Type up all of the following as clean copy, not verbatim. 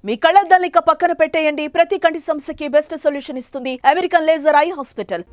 మీ కళ్ళద్దాల్ని పక్కన పెట్టేయండి. ప్రతి కంటి సమస్యకి బెస్ట్ సొల్యూషన్ ఇస్తుంది American laser eye hospital.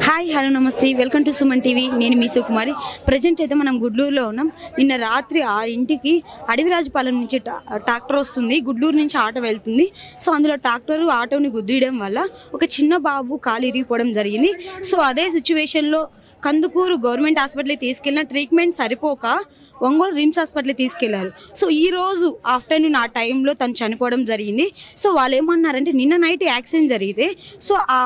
Hi hello నమస్తే, వెల్కమ్ టు సుమన్ టీవీ. నేను మీ సుకుమారి. ప్రజెంట్ అయితే మనం గుడ్లూరులో ఉన్నాం. నిన్న రాత్రి 6ంటికి అడవిరాజుపాలెం నుంచి ట్రాక్టర్ వస్తుంది, గుడ్లూరు నుంచి ఆటో వెళ్తుంది. సో అందులో ట్రాక్టర్ ఆటోని గుద్దియడం వల్ల ఒక చిన్న బాబు కాలు ఇరిగిపోవడం జరిగింది. సో అదే సిచ్యువేషన్లో కందుకూరు గవర్నమెంట్ హాస్పిటల్కి తీసుకెళ్ళిన ట్రీట్మెంట్ సరిపోక ఒంగోలు రిమ్స్ హాస్పిటల్కి తీసుకెళ్లారు. సో ఈ రోజు ఆఫ్టర్నూన్ ఆ టైంలో తను చనిపోవడం జరిగింది. సో వాళ్ళు ఏమన్నారంటే నిన్న నైట్ యాక్సిడెంట్ జరిగితే సో ఆ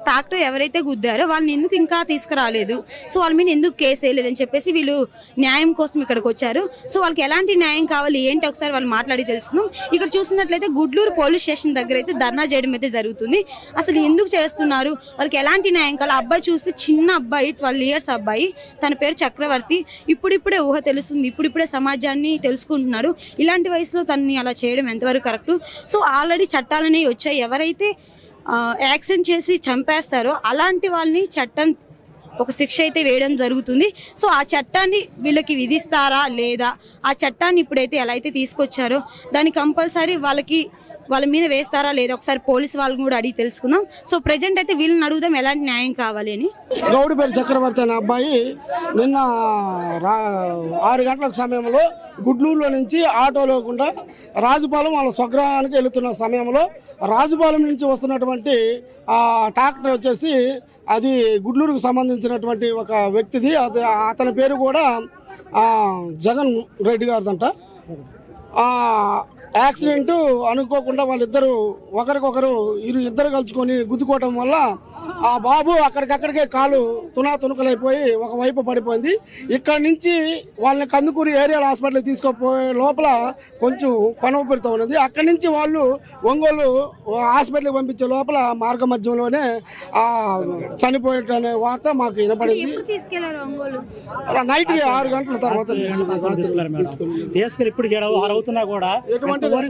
ట్రాక్టర్ ఎవరైతే గుద్దారో వాళ్ళని ఎందుకు ఇంకా తీసుకురాలేదు, సో వాళ్ళ మీద ఎందుకు కేసు వేయలేదని చెప్పేసి వీళ్ళు న్యాయం కోసం ఇక్కడికి వచ్చారు. సో వాళ్ళకి ఎలాంటి న్యాయం కావాలి ఏంటి ఒకసారి వాళ్ళు మాట్లాడి తెలుసుకున్నాం. ఇక్కడ చూసినట్లయితే గుడ్లూరు పోలీస్ స్టేషన్ దగ్గర అయితే ధర్నా చేయడం అయితే జరుగుతుంది. అసలు ఎందుకు చేస్తున్నారు, వాళ్ళకి ఎలాంటి న్యాయం కావాలి. అబ్బాయి చూస్తే చిన్న అబ్బాయి, 12 years అబ్బాయి, తన పేరు చక్రవర్తి. ఇప్పుడిప్పుడే ఊహ తెలుస్తుంది, ఇప్పుడిప్పుడే సమాజాన్ని తెలుసుకుంటున్నాడు. ఇలాంటి వయసులో తనని అలా చేయడం ఎంతవరకు కరెక్ట్. సో ఆల్రెడీ చట్టాలనే వచ్చాయి, ఎవరైతే యాక్సిడెంట్ చేసి చంపేస్తారో అలాంటి వాళ్ళని చట్టం ఒక శిక్ష అయితే వేయడం జరుగుతుంది. సో ఆ చట్టాన్ని వీళ్ళకి విధిస్తారా లేదా, ఆ చట్టాన్ని ఇప్పుడైతే ఎలా అయితే తీసుకొచ్చారో దాన్ని కంపల్సరీ వాళ్ళ మీద వేస్తారా లేదా ఒకసారి పోలీసు వాళ్ళని కూడా అడిగి తెలుసుకుందాం. సో ప్రెజెంట్ అయితే వీళ్ళని అడుగుదాం ఎలాంటి న్యాయం కావాలి అని. గౌడిపేట చక్రవర్తి అనే అబ్బాయి నిన్న 6 గంటల సమయంలో గుడ్లూరులో నుంచి ఆటోలో కూడా రాజుపాలెం వాళ్ళ స్వగ్రహానికి వెళుతున్న సమయంలో రాజుపాలెం నుంచి వస్తున్నటువంటి ఆ ట్రాక్టర్ వచ్చేసి అది గుడ్లూరుకు సంబంధించినటువంటి ఒక వ్యక్తిది. అతని పేరు కూడా జగన్ రెడ్డి గారిదంట. యాక్సిడెంట్ అనుకోకుండా వాళ్ళిద్దరూ ఒకరికొకరు ఇద్దరు కలుసుకొని గుద్దుకోవటం వల్ల ఆ బాబు అక్కడికక్కడికే కాలు తునకలైపోయి ఒకవైపు పడిపోయింది. ఇక్కడ నుంచి వాళ్ళని కందుకూరు ఏరియల్ హాస్పిటల్కి తీసుకుపోయే లోపల కొంచెం కొనవపడుతూ ఉన్నది. అక్కడి నుంచి వాళ్ళు ఒంగోలు హాస్పిటల్కి పంపించే లోపల మార్గ మధ్యంలోనే చనిపోయేటనే వార్త మాకు వినపడింది. నైట్ 6 గంటల తర్వాత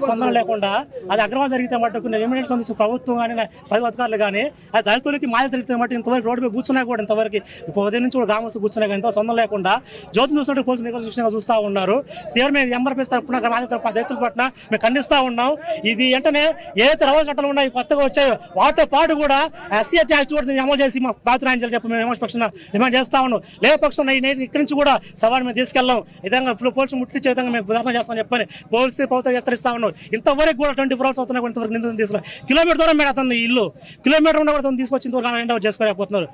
స్పందన లేకుండా అది అక్రమాలు జరిగితే మటుకు ఎమ్మెల్యే ప్రభుత్వం కానీ పది అధికారులు కానీ అది దళితులకి మాయ జరిగితే మటు ఇంతవరకు రోడ్డు మీద కూర్చున్నా కూడా ఇంతవరకు ఉదయం నుంచి కూడా గ్రామస్తులు కూర్చున్నా కానీ ఇంత స్పందన లేకుండా జ్యోతి చూస్తుంటే పోలీసులు నిరసన చూస్తూ ఉన్నారు. తీవ్రమైన ఎంఆర్పీఎస్ తరఫున దళితుల పట్ల మేము ఖండిస్తూ ఉన్నాం. ఇది వెంటనే ఏదైతే రవాణా చట్టాలు ఉన్నాయి కొత్తగా వచ్చాయో వాటితో పాటు కూడా SC యాక్ట్ కూడా అమలు చేసి మా బాధ్యత చెప్పి మేము విమర్శపక్షాన డిమాండ్ చేస్తా ఉన్నాం. లేకపోతే ఇక్కడి నుంచి కూడా సవాల్ మేము తీసుకెళ్ళాం. విధంగా పోలీసులు ముట్టించే విధంగా మేము ఉదాహరణ చేస్తామని చెప్పని పోలీసు ప్రభుత్వం హెచ్చరిస్తా ఉన్నాం. ఇంతవరకు కూడా 24 hours అవుతున్నా కూడా ఇంతవరకు నిందితులను తీసుకున్నారు. కిలోమీటర్ దూరం మేడం అతను ఇల్లు, కిలోమీటర్ ఉన్న కూడా తీసుకొచ్చి ఇంతవరకు హ్యాండ్ ఓవర్ చేసుకోలేకపోతున్నారు.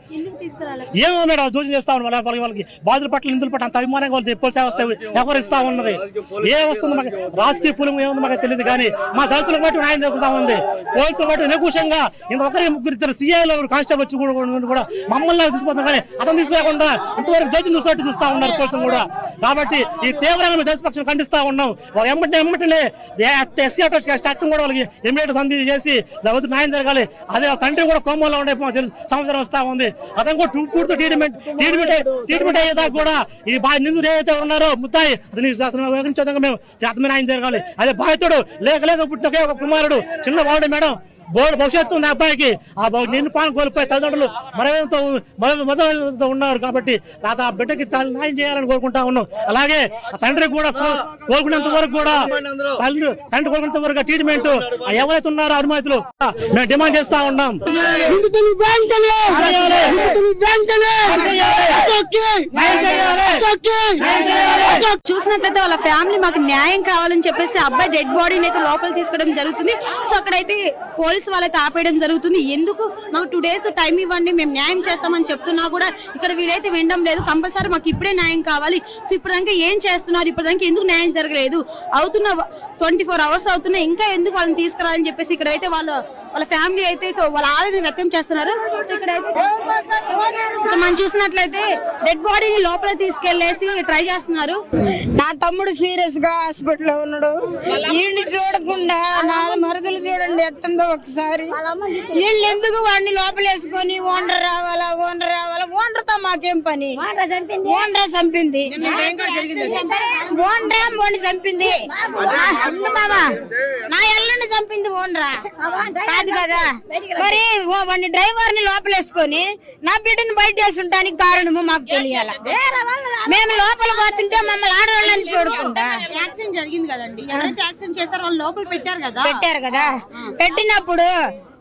ఏమో మేడం దోషం చేస్తా ఉన్నారు. వాళ్ళకి బాధితుల పట్ల నిందుల పట్ల అంత అభిమానంగా వాళ్ళు పోలీసు వ్యవస్థ వ్యవహరిస్తా ఉన్నది. ఏ వస్తుంది మాకు రాజకీయ పూలం ఏముంది మాకు తెలియదు కానీ మా దళితులకు బట్టి న్యాయం జరుగుతా ఉంది. పోలీసుల బట్టి నికుషంగా ఇంకొకరి ముగ్గురు సిఐలో కానిస్టేబుల్ వచ్చి కూడా మమ్మల్ని తీసుకుపోతాం కానీ అతను తీసుకోకుండా ఇంతవరకు జడ్జి చూసినట్టు చూస్తా ఉన్నారు పోలీసులు కూడా. కాబట్టి ఈ తీవ్రంగా మేము దళిత ఖండిస్తా ఉన్నాం. వాళ్ళు ఎమ్మటనే SC చట్టం కూడా వాళ్ళకి ఇమ్మీడియట్ సంధి చేసి న్యాయం జరగాలి. అదే తండ్రి కూడా కోమలో ఉండే సంవత్సరం వస్తా ఉంది. అతను కూడా పూర్తి ట్రీట్మెంట్ అయ్యేదాకా కూడా ఈ నిందుడు ఏదైతే ఉన్నారో ముద్దాయి అతని మేము చేతమే న్యాయం జరగాలి. అదే బాధితుడు లేక పుట్టిన ఒక కుమారుడు చిన్న వాడు మేడం భవిష్యత్తు ఉన్న అబ్బాయికి ఆ నిర్పాలన కోల్పోయి తల్లిదండ్రులు మరణంతో ఉన్నారు. కాబట్టి ఆ బిడ్డకి న్యాయం చేయాలని కోరుకుంటా ఉన్నాం. అలాగే తండ్రి కూడా కోరుకునేంత వరకు కూడా తండ్రి కోరుకునేంత వరకు ట్రీట్మెంట్ ఎవరైతే ఉన్నారో అనుమతులు మేము డిమాండ్ చేస్తా ఉన్నాం. చూసినట్లయితే వాళ్ళ ఫ్యామిలీ మాకు న్యాయం కావాలని చెప్పేసి అబ్బాయి డెడ్ బాడీని అయితే లోపల తీసుకోవడం జరుగుతుంది. సో అక్కడైతే పోలీసు వాళ్ళైతే ఆపేయడం జరుగుతుంది. ఎందుకు మాకు 2 days టైం ఇవ్వండి, మేము న్యాయం చేస్తామని చెప్తున్నా కూడా ఇక్కడ వీలైతే వినడం లేదు. కంపల్సరీ మాకు ఇప్పుడే న్యాయం కావాలి. సో ఇప్పటిదాకా ఏం చేస్తున్నారు, ఇప్పటిదాకా ఎందుకు న్యాయం జరగలేదు, అవుతున్న 24 hours అవుతున్నా ఇంకా ఎందుకు వాళ్ళని తీసుకురాలని చెప్పేసి ఇక్కడైతే వాళ్ళు వాళ్ళ ఫ్యామిలీ అయితే సో వాళ్ళ ఆవేదన వ్యక్తం చేస్తున్నారు. సో ఇక్కడైతే మనం చూసినట్లయితే డెడ్ బాడీని లోపల తీసుకెళ్లేసి ట్రై చేస్తున్నారు. నా తమ్ముడు సీరియస్ గా హాస్పిటల్ ఉన్నాడు. వీడిని చూడకుండా నా మరదలు చూడండి ఎట్టుందో ఒకసారి. వీళ్ళు ఎందుకు వాడిని లోపలేసుకొని ఓనర్ రావాలా ఓనర్ తో మాకేం పని? ఓనర్ చంపింది, ఓనర్ చంపింది మామా, నా ఎల్లుండి చంపింది ఓనరా కాదు కదా. మరి వాడిని డ్రైవర్ ని లోపలేసుకొని నా బిడ్డను బయట వేసుంటానికి కారణము మాకు తెలియాల. మేము లోపల పోతుంటే మమ్మల్ని ఆడవాళ్ళని చూడకుండా. యాక్సిడెంట్ జరిగింది కదండి, ఎవరైతే యాక్సిడెంట్ చేస్తారో వాళ్ళు లోపల పెట్టారు కదా. పెట్టినప్పుడు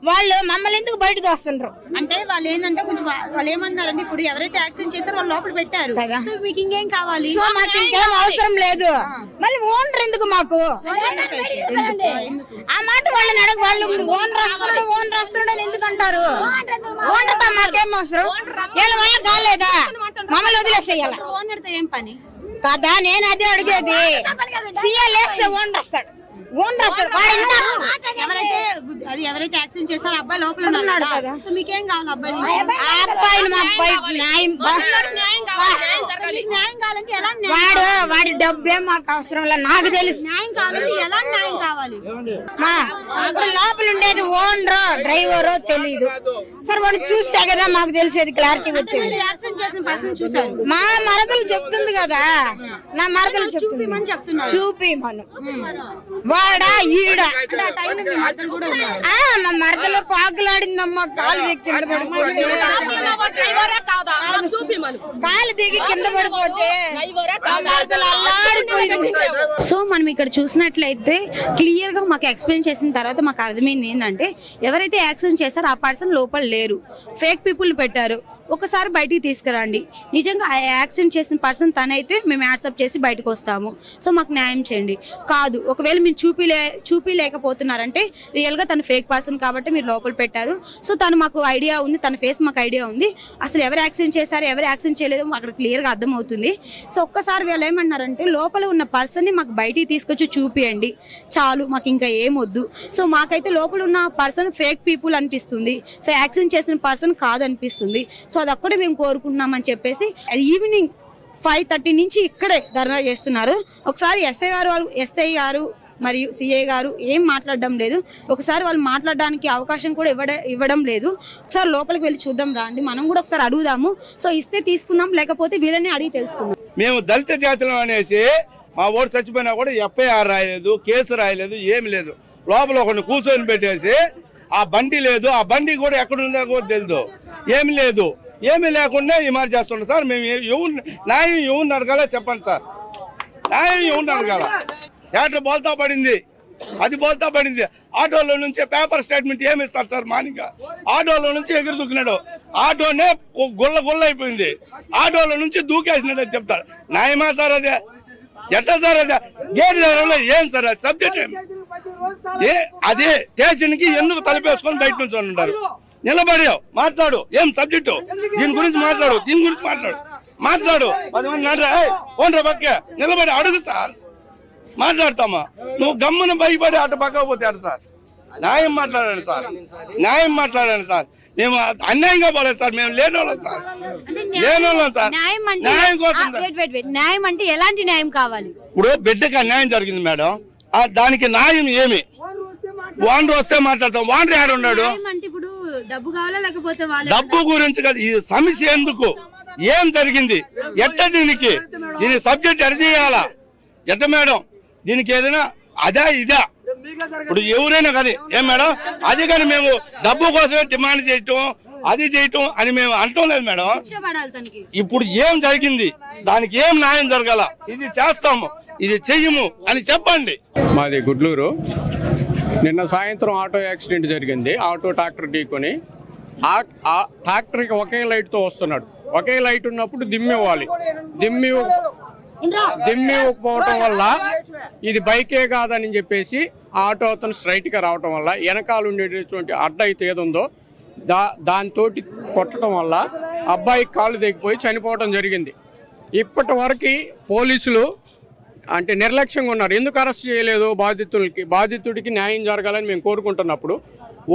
వాళ్ళు మమ్మల్ని ఎందుకు బయటకు వస్తుండ్రు అంటే వాళ్ళు ఏంటంటే కొంచెం వాళ్ళు ఏమన్నారంటే ఇప్పుడు ఎవరైతే యాక్సిడెంట్ చేస్తారో వాళ్ళు లోపల పెట్టారు కదా, సో మీకు ఇంకేం కావాలి? సో మాకు ఇంకేం అవసరం లేదు. మళ్ళీ ఓనర్ ఎందుకు మాకు? ఆ మాట వాళ్ళని అడగ. వాళ్ళు ఓనర్ వస్తున్నాడు ఎందుకు అంటారు? ఓనర్ తో మాకేం అవసరం? వీళ్ళ వల్ల కాలేదా మమ్మల్ని వదిలేసేయాల? ఓనర్ తో ఏం పని కదా నేను అదే అడిగేది. సీఎల్ వేస్తే ఓనర్ వస్తాడు. ఎవరైతే యాక్సిడెంట్ చేస్తారో అబ్బాయి లోపల ఉన్నాడు కదా, సో మీకేం కావాలి అబ్బాయి? న్యాయం కావాలంటే ఎలా? వాడి డబ్బే మాకు అవసరం లేదు. నాకు తెలుసు న్యాయం కావాలంటే ఎలా న్యాయం కావాలి? లోపల ఉండేది ఓనరో డ్రైవరో తెలీదు సార్. వాడు చూస్తే కదా మాకు తెలిసేది, క్లారిటీ వచ్చేది. యాక్సిడెంట్ చేసిన పర్సన్ చూసారు, మా మరదలు చెప్తుంది కదా. నా మరదలు చెప్తుంది చూపి మనం వాడా ఈడ మా మరదలో పాకులాడిందమ్మా. కాలు దిగి కింద పడిపోతే అల్లాడిపోయింది. సో మనం ఇక్కడ చూసినట్లయితే క్లియర్ గా మాకు ఎక్స్ప్లెయిన్ చేసిన తర్వాత మాకు అర్థమైంది ఏంటంటే ఎవరైతే యాక్సిడెంట్ చేశారో ఆ పర్సన్ లోపల లేరు, ఫేక్ పీపుల్ పెట్టారు. ఒకసారి బయటికి తీసుకురండి. నిజంగా ఆ యాక్సిడెంట్ చేసిన పర్సన్ తనైతే మేము యాక్సెప్ట్ చేసి బయటకు వస్తాము. సో మాకు న్యాయం చేయండి. కాదు ఒకవేళ మీరు చూపిలేకపోతున్నారంటే రియల్ గా తను ఫేక్ పర్సన్ కాబట్టి మీరు లోపల పెట్టారు. సో తను మాకు ఐడియా ఉంది, తన ఫేస్ మాకు ఐడియా ఉంది. అసలు ఎవరు యాక్సిడెంట్ చేశారు ఎవరు యాక్సిడెంట్ చేయలేదు అక్కడ క్లియర్ గా అర్థం అవుతుంది. సో ఒక్కసారి వీళ్ళు ఏమన్నారంటే లోపల ఉన్న పర్సన్ ని మాకు బయటికి తీసుకొచ్చి చూపియండి చాలు, మాకు ఇంకా ఏమొద్దు. సో మాకైతే లోపల ఉన్న పర్సన్ ఫేక్ పీపుల్ అనిపిస్తుంది. సో యాక్సిడెంట్ చేసిన పర్సన్ కాదనిపిస్తుంది. సో అది అక్కడే మేము కోరుకుంటున్నామని చెప్పేసి ఈవినింగ్ 5:30 నుంచి ఇక్కడే ధర్నా చేస్తున్నారు. ఒకసారి ఎస్ఐ గారు మరియు సిఐ గారు ఏం మాట్లాడడం లేదు. ఒకసారి వాళ్ళు మాట్లాడడానికి అవకాశం కూడా ఇవ్వడం లేదు. ఒకసారి లోపలికి వెళ్ళి చూద్దాం రండి, మనం కూడా ఒకసారి అడుగుదాము. సో ఇస్తే తీసుకుందాం, లేకపోతే వీళ్ళని అడిగి తెలుసుకుందాం. మేము దళిత జాతులం అనేసి మా ఓటు చచ్చిపోయినా కూడా ఎఫ్ఐఆర్ రాయలేదు, కేసు రాయలేదు, ఏమి లేదు. లోపల ఒకరిని కూర్చొని పెట్టేసి ఆ బండి లేదు, ఆ బండి కూడా ఎక్కడుందో కూడా తెలియదు, ఏమి లేదు. ఏమీ లేకుండా ఈ మాట చేస్తుండే సార్. మేము న్యాయం ఎవరిని అడగాల చెప్పండి సార్, న్యాయం ఎవరిని అడగాల? థియేటర్ బోల్తా పడింది, అది బోల్తా పడింది. ఆటోలో నుంచి పేపర్ స్టేట్మెంట్ ఏమి ఇస్తారు సార్? మానిక ఆటోలో నుంచి ఎగురు దూకినాడు, ఆటోనే గుల్ల అయిపోయింది, ఆటోలో నుంచి దూకేసినాడు అని చెప్తారు. న్యాయమా సార్? అదే ఎట్లా సార్? అదే గేట్ ఏం సార్? అది సబ్జెక్ట్ ఏం? అదే స్టేషన్ కి ఎందుకు తలపేసుకొని బయట నుంచి ఉంటారు? నిలబడావు మాట్లాడు, ఏం సబ్జెక్టు? దీని గురించి మాట్లాడు, 10 మంది ఓనరా పక్క నిలబడి అడుగు సార్, మాట్లాడతామా? నువ్వు గమ్మున భయపడి అటు పక్క పోతే అటు సార్. న్యాయం మాట్లాడండి సార్. మేము అన్యాయంగా పోలేదు సార్, మేము లేనోళ్ళం సార్. న్యాయం కోసం. న్యాయం అంటే ఎలాంటి న్యాయం కావాలి? ఇప్పుడు బిడ్డకి అన్యాయం జరిగింది మేడం, దానికి న్యాయం ఏమి? ఓనర్ వస్తే మాట్లాడతాం. ఓనర్ యాడ్ ఉన్నాడు? డబ్బు కావాలా లేకపోతే డబ్బు గురించి కదా ఈ సమస్య. ఎందుకు, ఏం జరిగింది, దీని సబ్జెక్ట్ ఎడ చేయాలా? ఎట్ట మేడం దీనికి ఏదైనా అదే ఇదా? ఇప్పుడు ఎవరైనా కానీ ఏం మేడం, అది కానీ మేము డబ్బు కోసమే డిమాండ్ చేయటం అది చేయటం అని మేము అంటాం లేదు మేడం. ఇప్పుడు ఏం జరిగింది, దానికి ఏం న్యాయం జరగాల? ఇది చేస్తాము, ఇది చెయ్యము అని చెప్పండి. మాది గుడ్లూరు. నిన్న సాయంత్రం ఆటో యాక్సిడెంట్ జరిగింది. ఆటో ట్రాక్టర్ ఢీకొని ట్రాక్టర్కి ఒకే లైట్తో వస్తున్నాడు. ఒకే లైట్ ఉన్నప్పుడు దిమ్మివ్వాలి, దిమ్మి ఇవ్వకపోవటం వల్ల ఇది బైకే కాదని చెప్పేసి ఆటో అతను స్ట్రైట్గా రావటం వల్ల వెనకాల ఉండేటటువంటి అడ్డ అయితే ఏదుందో దాంతో కొట్టడం వల్ల అబ్బాయి కాళ్ళు దిగిపోయి చనిపోవటం జరిగింది. ఇప్పటి వరకు పోలీసులు అంటే నిర్లక్ష్యంగా ఉన్నారు. ఎందుకు అరెస్ట్ చేయలేదు బాధితుడికి న్యాయం జరగాలని మేము కోరుకుంటున్నప్పుడు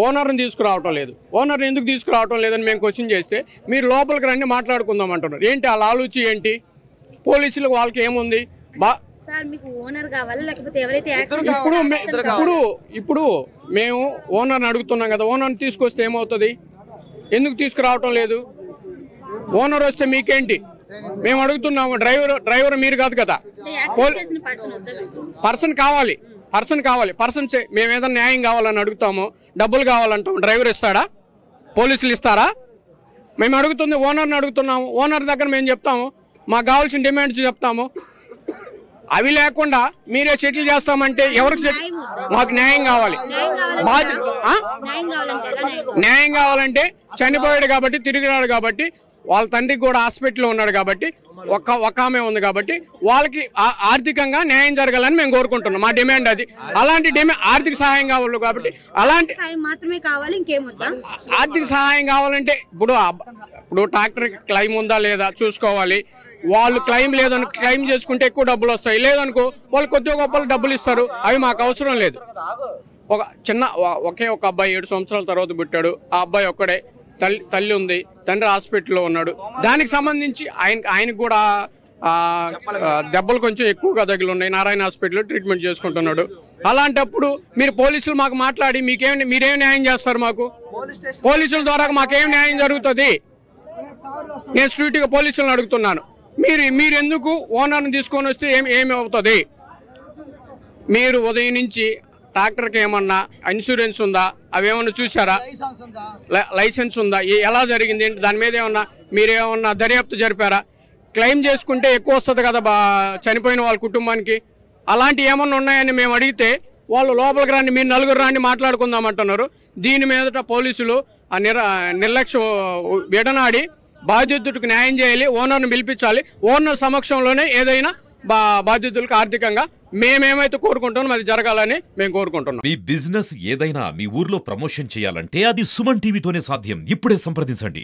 ఓనర్ని తీసుకురావటం లేదు. ఓనర్ని ఎందుకు తీసుకురావటం లేదని మేము క్వశ్చన్ చేస్తే మీరు లోపలికి రండి మాట్లాడుకుందాం అంటున్నారు. ఏంటి వాళ్ళ ఆలోచన ఏంటి? పోలీసులకు వాళ్ళకి ఏముంది? ఇప్పుడు మేము ఓనర్ని అడుగుతున్నాం కదా, ఓనర్ని తీసుకొస్తే ఏమవుతుంది? ఎందుకు తీసుకురావటం లేదు? ఓనర్ వస్తే మీకేంటి? మేము అడుగుతున్నాము. డ్రైవర్ మీరు కాదు కదా. పర్సన్ కావాలి. మేము ఏదైనా న్యాయం కావాలని అడుగుతాము, డబ్బులు కావాలంటాం. డ్రైవర్ ఇస్తాడా? పోలీసులు ఇస్తారా? మేము అడుగుతుంది ఓనర్ని అడుగుతున్నాము. ఓనర్ దగ్గర మేము చెప్తాము, మాకు కావాల్సిన డిమాండ్స్ చెప్తాము. అవి లేకుండా మీరే సెటిల్ చేస్తామంటే ఎవరికి మాకు న్యాయం కావాలి. న్యాయం కావాలంటే చనిపోయాడు కాబట్టి, తిరిగినాడు కాబట్టి, వాళ్ళ తండ్రికి కూడా హాస్పిటల్లో ఉన్నాడు కాబట్టి, ఒక ఆమె ఉంది కాబట్టి వాళ్ళకి ఆర్థికంగా న్యాయం జరగాలని మేము కోరుకుంటున్నాం. మా డిమాండ్ అది. అలాంటి డిమాండ్ ఆర్థిక సహాయం కావాలి కాబట్టి, అలాంటి మాత్రమే కావాలి, ఇంకేమొద్దా? ఆర్థిక సహాయం కావాలంటే ఇప్పుడు ట్రాక్టర్కి క్లెయిమ్ ఉందా లేదా చూసుకోవాలి. వాళ్ళు క్లెయిమ్ లేదని క్లెయిమ్ చేసుకుంటే ఎక్కువ డబ్బులు వస్తాయి. లేదనుకో వాళ్ళు కొద్దిగా గొప్పలు డబ్బులు ఇస్తారు. అవి మాకు అవసరం లేదు. ఒకే ఒక అబ్బాయి 7 సంవత్సరాల తర్వాత పుట్టాడు. ఆ అబ్బాయి ఒక్కడే, తల్లి ఉంది, తండ్రి హాస్పిటల్లో ఉన్నాడు. దానికి సంబంధించి ఆయనకు కూడా దెబ్బలు కొంచెం ఎక్కువగా తగిలి ఉన్నాయి. నారాయణ హాస్పిటల్లో ట్రీట్మెంట్ చేసుకుంటున్నాడు. అలాంటప్పుడు మీరు పోలీసులు మాకు మాట్లాడి మీరేం న్యాయం చేస్తారు? మాకు పోలీసుల ద్వారా మాకేం న్యాయం జరుగుతుంది? నేను స్ట్రీట్గా పోలీసులను అడుగుతున్నాను. మీరు ఎందుకు ఓనర్ని తీసుకొని వస్తే ఏమి అవుతుంది? మీరు ఉదయం నుంచి ట్రాక్టర్కి ఏమన్నా ఇన్సూరెన్స్ ఉందా? అవేమన్నా చూసారా? లైసెన్స్ ఉందా? ఎలా జరిగింది ఏంటి? దాని మీద మీరేమన్నా దర్యాప్తు జరిపారా? క్లెయిమ్ చేసుకుంటే ఎక్కువ వస్తుంది కదా చనిపోయిన వాళ్ళ కుటుంబానికి. అలాంటి ఏమన్నా ఉన్నాయని మేము అడిగితే వాళ్ళు లోపలికి రండి, మీరు నలుగురు రండి మాట్లాడుకుందామంటున్నారు. దీని మీదట పోలీసులు నిర్లక్ష్యం విడనాడి బాధ్యతకు న్యాయం చేయాలి. ఓనర్ను పిలిపించాలి. ఓనర్ సమక్షంలోనే ఏదైనా బాధ్యతలకు ఆర్థికంగా మేమేమైతే కోరుకుంటున్నాం అది జరగాలని మేము కోరుకుంటున్నాం. మీ బిజినెస్ ఏదైనా మీ ఊర్లో ప్రమోషన్ చేయాలంటే అది సుమన్ టీవీతోనే సాధ్యం. ఇప్పుడే సంప్రదించండి.